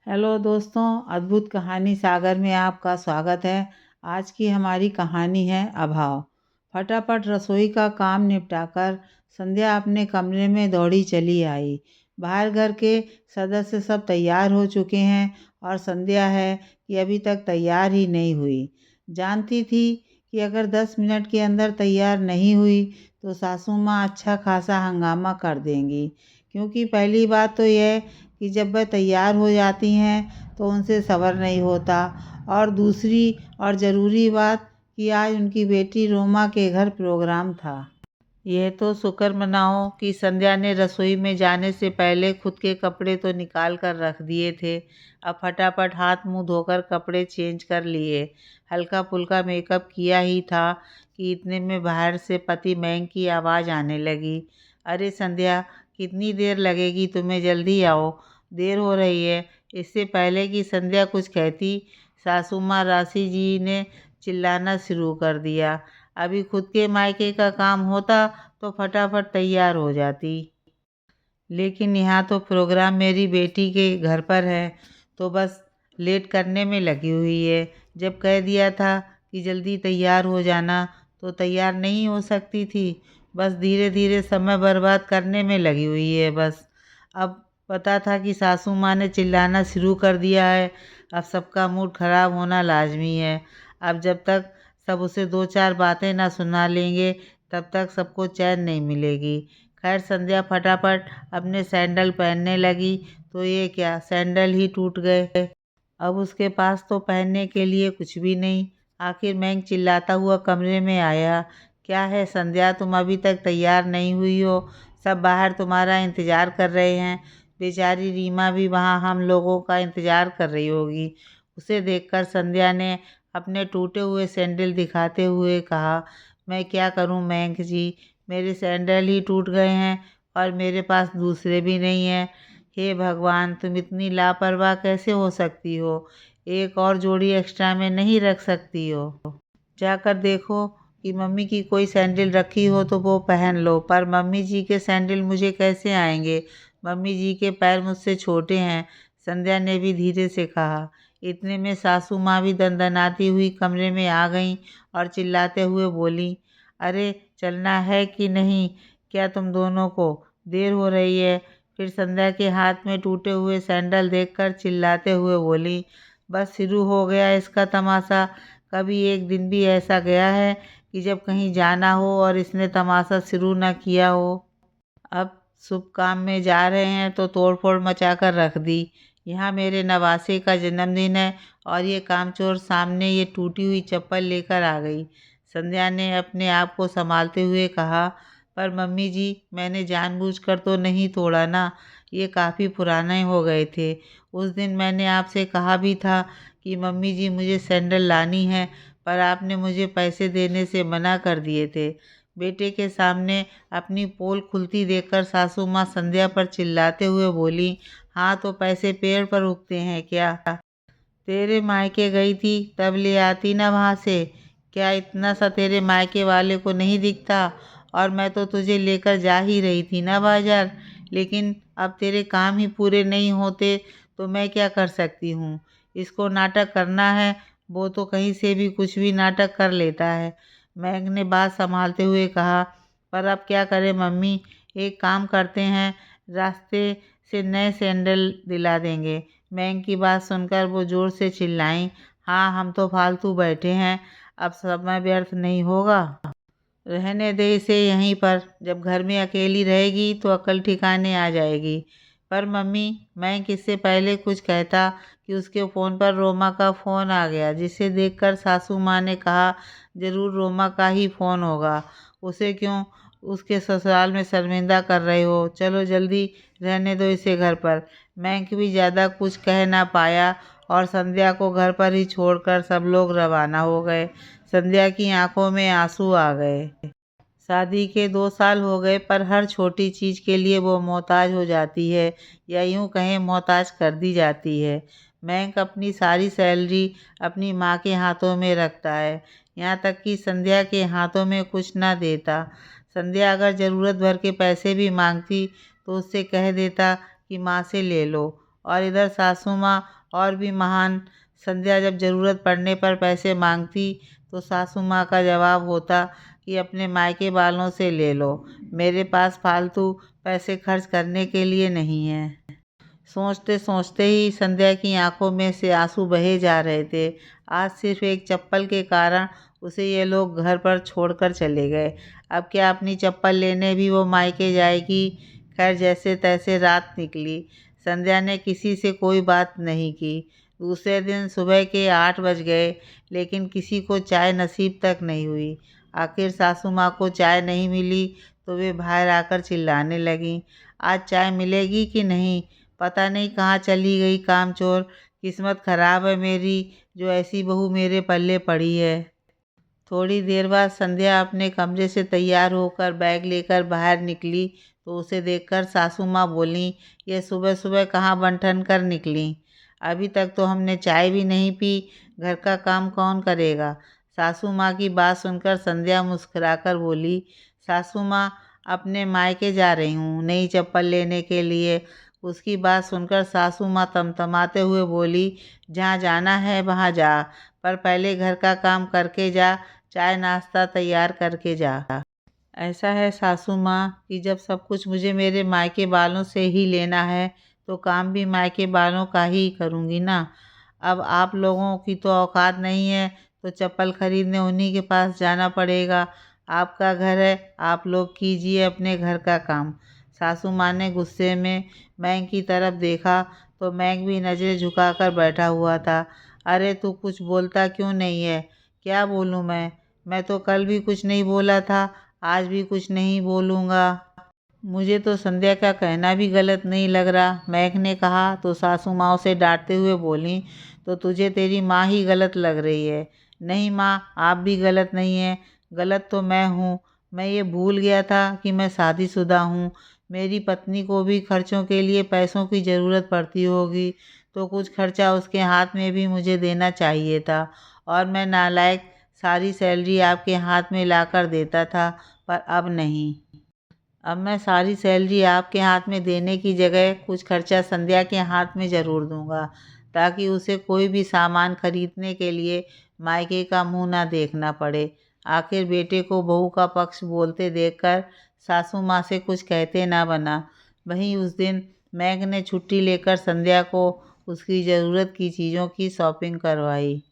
Hello दोस्तों, अद्भुत कहानी सागर में आपका स्वागत है। आज की हमारी कहानी है अभाव। फटाफट रसोई का काम निपटाकर संध्या अपने कमरे में दौड़ी चली आई। बाहर घर के सदस्य सब तैयार हो चुके हैं और संध्या है कि अभी तक तैयार ही नहीं हुई। जानती थी कि अगर 10 मिनट के अंदर तैयार नहीं हुई तो सासू माँ अच्छा खासा हंगामा कर देंगी, क्योंकि पहली बात तो यह कि जब वह तैयार हो जाती हैं तो उनसे सब्र नहीं होता, और दूसरी और ज़रूरी बात कि आज उनकी बेटी रोमा के घर प्रोग्राम था। यह तो शुक्र मनाओ कि संध्या ने रसोई में जाने से पहले खुद के कपड़े तो निकाल कर रख दिए थे। अब फटाफट हाथ मुंह धोकर कपड़े चेंज कर लिए। हल्का फुल्का मेकअप किया ही था कि इतने में बाहर से पति मयंक की आवाज़ आने लगी। अरे संध्या, कितनी देर लगेगी तुम्हें? जल्दी आओ, देर हो रही है। इससे पहले कि संध्या कुछ कहती, सासू माँ राशि जी ने चिल्लाना शुरू कर दिया। अभी खुद के मायके का काम होता तो फटाफट तैयार हो जाती, लेकिन यहाँ तो प्रोग्राम मेरी बेटी के घर पर है, तो बस लेट करने में लगी हुई है। जब कह दिया था कि जल्दी तैयार हो जाना तो तैयार नहीं हो सकती थी। बस धीरे धीरे समय बर्बाद करने में लगी हुई है बस। अब पता था कि सासू माँ ने चिल्लाना शुरू कर दिया है। अब सबका मूड खराब होना लाजमी है। अब जब तक सब उसे 2-4 बातें ना सुना लेंगे तब तक सबको चैन नहीं मिलेगी। खैर संध्या फटाफट अपने सैंडल पहनने लगी तो ये क्या, सैंडल ही टूट गए। अब उसके पास तो पहनने के लिए कुछ भी नहीं। आखिर मयंक चिल्लाता हुआ कमरे में आया। क्या है संध्या, तुम अभी तक तैयार नहीं हुई हो? सब बाहर तुम्हारा इंतज़ार कर रहे हैं। बेचारी रीमा भी वहाँ हम लोगों का इंतज़ार कर रही होगी। उसे देखकर संध्या ने अपने टूटे हुए सैंडल दिखाते हुए कहा, मैं क्या करूं मयंक जी, मेरे सैंडल ही टूट गए हैं और मेरे पास दूसरे भी नहीं हैं। हे भगवान, तुम इतनी लापरवाह कैसे हो सकती हो? एक और जोड़ी एक्स्ट्रा में नहीं रख सकती हो? जाकर देखो कि मम्मी की कोई सैंडल रखी हो तो वो पहन लो, पर मम्मी जी के सैंडल मुझे कैसे आएंगे? मम्मी जी के पैर मुझसे छोटे हैं, संध्या ने भी धीरे से कहा। इतने में सासू माँ भी दनदनाती हुई कमरे में आ गईं और चिल्लाते हुए बोली, अरे चलना है कि नहीं? क्या तुम दोनों को देर हो रही है? फिर संध्या के हाथ में टूटे हुए सैंडल देखकर चिल्लाते हुए बोली, बस शुरू हो गया इसका तमाशा। कभी एक दिन भी ऐसा गया है कि जब कहीं जाना हो और इसने तमाशा शुरू न किया हो? अब शुभ काम में जा रहे हैं तो तोड़फोड़ मचा कर रख दी। यहाँ मेरे नवासे का जन्मदिन है और ये कामचोर सामने ये टूटी हुई चप्पल लेकर आ गई। संध्या ने अपने आप को संभालते हुए कहा, पर मम्मी जी, मैंने जानबूझकर तो नहीं तोड़ा ना, ये काफ़ी पुराने हो गए थे। उस दिन मैंने आपसे कहा भी था कि मम्मी जी मुझे सैंडल लानी है, पर आपने मुझे पैसे देने से मना कर दिए थे। बेटे के सामने अपनी पोल खुलती देखकर सासू माँ संध्या पर चिल्लाते हुए बोली, हाँ तो पैसे पेड़ पर उगते हैं क्या? तेरे मायके गई थी तब ले आती ना वहाँ से। क्या इतना सा तेरे मायके वाले को नहीं दिखता? और मैं तो तुझे लेकर जा ही रही थी ना बाजार, लेकिन अब तेरे काम ही पूरे नहीं होते तो मैं क्या कर सकती हूँ? इसको नाटक करना है, वो तो कहीं से भी कुछ भी नाटक कर लेता है। मयंक ने बात संभालते हुए कहा, पर अब क्या करें मम्मी? एक काम करते हैं, रास्ते से नए सैंडल दिला देंगे। मयंक की बात सुनकर वो जोर से चिल्लाईं, हाँ हम तो फालतू बैठे हैं, अब समय व्यर्थ नहीं होगा। रहने दे इसे यहीं पर, जब घर में अकेली रहेगी तो अकल ठिकाने आ जाएगी। पर मम्मी, मैं किससे पहले कुछ कहता कि उसके फ़ोन पर रोमा का फ़ोन आ गया, जिसे देखकर सासू माँ ने कहा, ज़रूर रोमा का ही फ़ोन होगा। उसे क्यों उसके ससुराल में शर्मिंदा कर रहे हो? चलो जल्दी, रहने दो इसे घर पर। मैं भी ज़्यादा कुछ कह ना पाया और संध्या को घर पर ही छोड़कर सब लोग रवाना हो गए। संध्या की आंखों में आंसू आ गए। शादी के 2 साल हो गए, पर हर छोटी चीज़ के लिए वो मोहताज हो जाती है, या यूँ कहें मोहताज कर दी जाती है। मयंक अपनी सारी सैलरी अपनी माँ के हाथों में रखता है, यहाँ तक कि संध्या के हाथों में कुछ ना देता। संध्या अगर ज़रूरत भर के पैसे भी मांगती तो उससे कह देता कि माँ से ले लो, और इधर सासू माँ और भी महान। संध्या जब ज़रूरत पड़ने पर पैसे मांगती तो सासू माँ का जवाब होता कि अपने मायके वालों से ले लो, मेरे पास फालतू पैसे खर्च करने के लिए नहीं है। सोचते सोचते ही संध्या की आंखों में से आंसू बहे जा रहे थे। आज सिर्फ एक चप्पल के कारण उसे ये लोग घर पर छोड़कर चले गए। अब क्या अपनी चप्पल लेने भी वो मायके जाएगी। खैर, जैसे तैसे रात निकली। संध्या ने किसी से कोई बात नहीं की। दूसरे दिन सुबह के 8 बज गए, लेकिन किसी को चाय नसीब तक नहीं हुई। आखिर सासू माँ को चाय नहीं मिली तो वे बाहर आकर चिल्लाने लगीं, आज चाय मिलेगी कि नहीं, पता नहीं कहाँ चली गई कामचोर। किस्मत खराब है मेरी जो ऐसी बहू मेरे पल्ले पड़ी है। थोड़ी देर बाद संध्या अपने कमरे से तैयार होकर बैग लेकर बाहर निकली तो उसे देखकर सासू माँ बोलीं, ये सुबह सुबह कहाँ बन-ठन कर निकली। अभी तक तो हमने चाय भी नहीं पी, घर का काम कौन करेगा। सासू माँ की बात सुनकर संध्या मुस्कुराकर बोली, सासू माँ, अपने मायके जा रही हूँ नई चप्पल लेने के लिए। उसकी बात सुनकर सासू माँ तमतमाते हुए बोली, जहाँ जाना है वहाँ जा, पर पहले घर का काम करके जा, चाय नाश्ता तैयार करके जा। ऐसा है सासू माँ कि जब सब कुछ मुझे मेरे मायके वालों से ही लेना है तो काम भी मायके वालों का ही करूँगी ना। अब आप लोगों की तो औकात नहीं है तो चप्पल खरीदने उन्हीं के पास जाना पड़ेगा। आपका घर है, आप लोग कीजिए अपने घर का काम। सासू माँ ने गुस्से में मैंग की तरफ देखा तो मैंग भी नज़रें झुकाकर बैठा हुआ था। अरे तू कुछ बोलता क्यों नहीं है। क्या बोलूँ मैं तो कल भी कुछ नहीं बोला था, आज भी कुछ नहीं बोलूँगा। मुझे तो संध्या का कहना भी गलत नहीं लग रहा, महक ने कहा तो सासू माँ उसे डांटते हुए बोली, तो तुझे तेरी माँ ही गलत लग रही है। नहीं माँ, आप भी गलत नहीं हैं, गलत तो मैं हूँ। मैं ये भूल गया था कि मैं शादीशुदा हूँ। मेरी पत्नी को भी खर्चों के लिए पैसों की ज़रूरत पड़ती होगी, तो कुछ खर्चा उसके हाथ में भी मुझे देना चाहिए था। और मैं नालायक सारी सैलरी आपके हाथ में लाकर देता था, पर अब नहीं। अब मैं सारी सैलरी आपके हाथ में देने की जगह कुछ खर्चा संध्या के हाथ में ज़रूर दूंगा, ताकि उसे कोई भी सामान खरीदने के लिए मायके का मुंह ना देखना पड़े। आखिर बेटे को बहू का पक्ष बोलते देखकर सासू माँ से कुछ कहते ना बना। वहीं उस दिन मैग ने छुट्टी लेकर संध्या को उसकी ज़रूरत की चीज़ों की शॉपिंग करवाई।